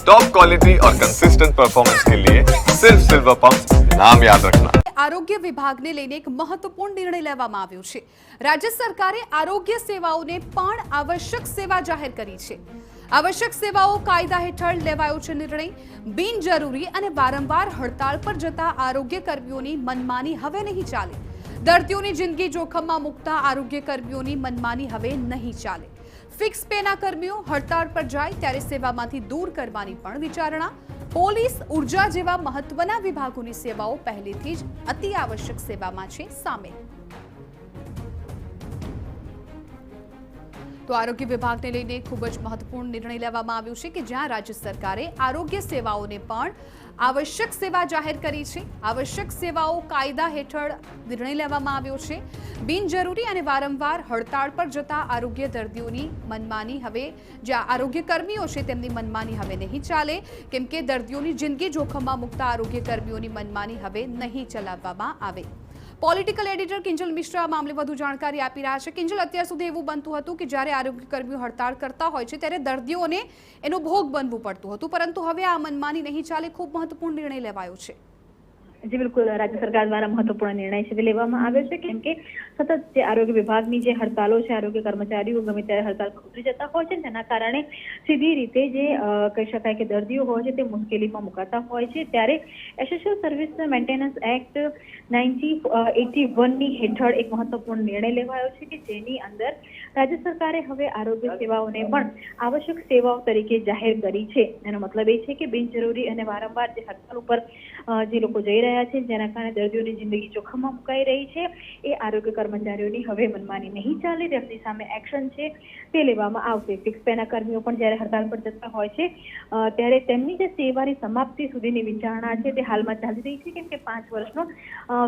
Top quality और consistent performance के लिए सिर्फ सिल्वर पंप नाम याद रखना। આરોગ્ય વિભાગને લઈને એક મહત્વપૂર્ણ નિર્ણય લેવામાં આવ્યો છે। રાજ્ય સરકારે આરોગ્ય સેવાઓને પણ આવશ્યક સેવા જાહેર કરી છે। આવશ્યક સેવાઓ કાયદા હેઠળ લેવાયો છે નિર્ણય। બિનજરૂરી અને વારંવાર હડતાળ પર જતા આરોગ્ય કર્મીઓની મનમાની હવે નહીં ચાલે। દર્દીઓની જિંદગી જોખમમાં મૂકતા આરોગ્ય કર્મીઓની મનમાની હવે નહીં ચાલે। ફિક્સ પેના કર્મીઓ હડતાળ પર જાય ત્યારે સેવામાંથી દૂર કરવાની પણ વિચારણા। પોલીસ, ઉર્જા જેવા મહત્વના વિભાગોની સેવાઓ પહેલેથી જ અતિ આવશ્યક સેવામાં છે સામેલ। તો આરોગ્ય વિભાગને લઈને ખૂબ જ મહત્વપૂર્ણ નિર્ણય લેવામાં આવ્યો છે કે જ્યાં રાજ્ય સરકારે આરોગ્ય સેવાઓને પણ આવશ્યક સેવા જાહેર કરી છે। આવશ્યક સેવાઓ કાયદા હેઠળ નિર્ણય લેવામાં આવ્યો છે। બિનજરૂરી અને વારંવાર હડતાળ પર જતા આરોગ્ય દર્દીઓની મનમાની હવે જ્યાં આરોગ્ય કર્મીઓ છે તેમની મનમાની હવે નહીં ચાલે કેમ કે દર્દીઓની જિંદગી જોખમમાં મૂકતા આરોગ્ય કર્મીઓની મનમાની હવે નહીં ચલાવવામાં આવે। પોલિટિકલ એડિટર કિંજલ મિશ્રા આ મામલે વધુ જાણકારી આપી રહ્યા છે। કિંજલ, અત્યાર સુધી એવું બનતું હતું કે જ્યારે આરોગ્ય કર્મીઓ હડતાળ કરતા હોય છે ત્યારે દર્દીઓને એનો ભોગ બનવું પડતું હતું, પરંતુ હવે આ મનમાની નહીં ચાલે। ખૂબ મહત્વપૂર્ણ નિર્ણય લેવાયો છે। जी बिल्कुल, राज्य सरकार द्वारा महत्वपूर्ण निर्णय છે લેવામાં આવ્યો છે કેમ કે સતત જે આરોગ્ય વિભાગની જે હડતાલો છે, આરોગ્ય કર્મચારીઓ ગમે ત્યારે હડતાલ પર ઉતરી જતા હોય છે, તેના કારણે સીધી રીતે જે કહી શકાય કે દર્દીઓ હોય છે તે મુશ્કેલીમાં મુકાતા હોય છે। ત્યારે એસેન્શિયલ સર્વિસ મેન્ટેનન્સ એક્ટ 1981ની હેઠળ એક મહત્વપૂર્ણ નિર્ણય લેવાયો છે કે જેની અંદર રાજ્ય સરકારે હવે આરોગ્ય સેવાઓને પણ આવશ્યક સેવાઓ તરીકે જાહેર કરી છે। એનો મતલબ એ છે કે બિનજરૂરી અને વારંવાર જે હડતાલ ઉપર જે લોકો જઈ રહ્યા છે જેના કારણે દર્દીઓની જિંદગી જોખમમાં મુકાઈ રહી છે એ આરોગ્ય કર્મચારીઓની હવે મનમાની નહીં ચાલે। તેમની સામે એક્શન છે તે લેવામાં આવશે। ફિક્સ પેના કર્મીઓ પણ જ્યારે હડતાલ પર જતા હોય છે ત્યારે તેમની જે સેવાની સમાપ્તિ સુધીની વિચારણા છે તે હાલમાં ચાલી રહી છે કેમ કે 5 વર્ષનો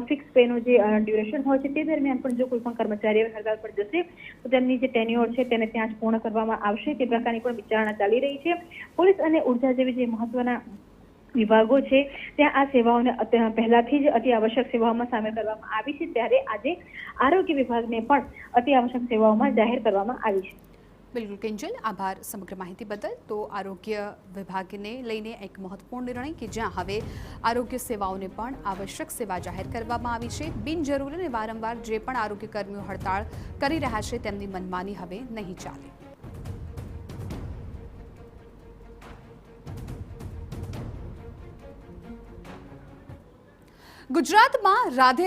ફિક્સ પેનો જે ડ્યુરેશન હોય છે તે દરમિયાન પણ જો કોઈ પણ કર્મચારી હડતાલ પર જશે તો તેમની જે ટેન્યોર છે તેને ત્યાં જ પૂર્ણ કરવામાં આવશે તે પ્રકારની પણ વિચારણા ચાલી રહી છે। પોલીસ અને ઉર્જા જેવી જે મહત્વના વિભાગો છે ત્યાં આ સેવાઓને પહેલાથી જ અતિ આવશ્યક સેવાઓમાં સામેલ કરવામાં આવી છે ત્યારે આજે આરોગ્ય વિભાગને પણ અતિ આવશ્યક સેવાઓમાં જાહેર કરવામાં આવી છે। બિલકુલ કિંજલ, આભાર સમગ્ર માહિતી બદલ। તો આરોગ્ય વિભાગને લઈને એક મહત્વપૂર્ણ નિર્ણય કે જ્યાં હવે આરોગ્ય સેવાઓને પણ આવશ્યક સેવા જાહેર કરવામાં આવી છે। બિનજરૂરી અને વારંવાર જે પણ આરોગ્ય કર્મીઓ હડતાળ કરી રહ્યા છે તેમની મનમાની હવે નહીં ચાલે। ગુજરાતમાં રાધે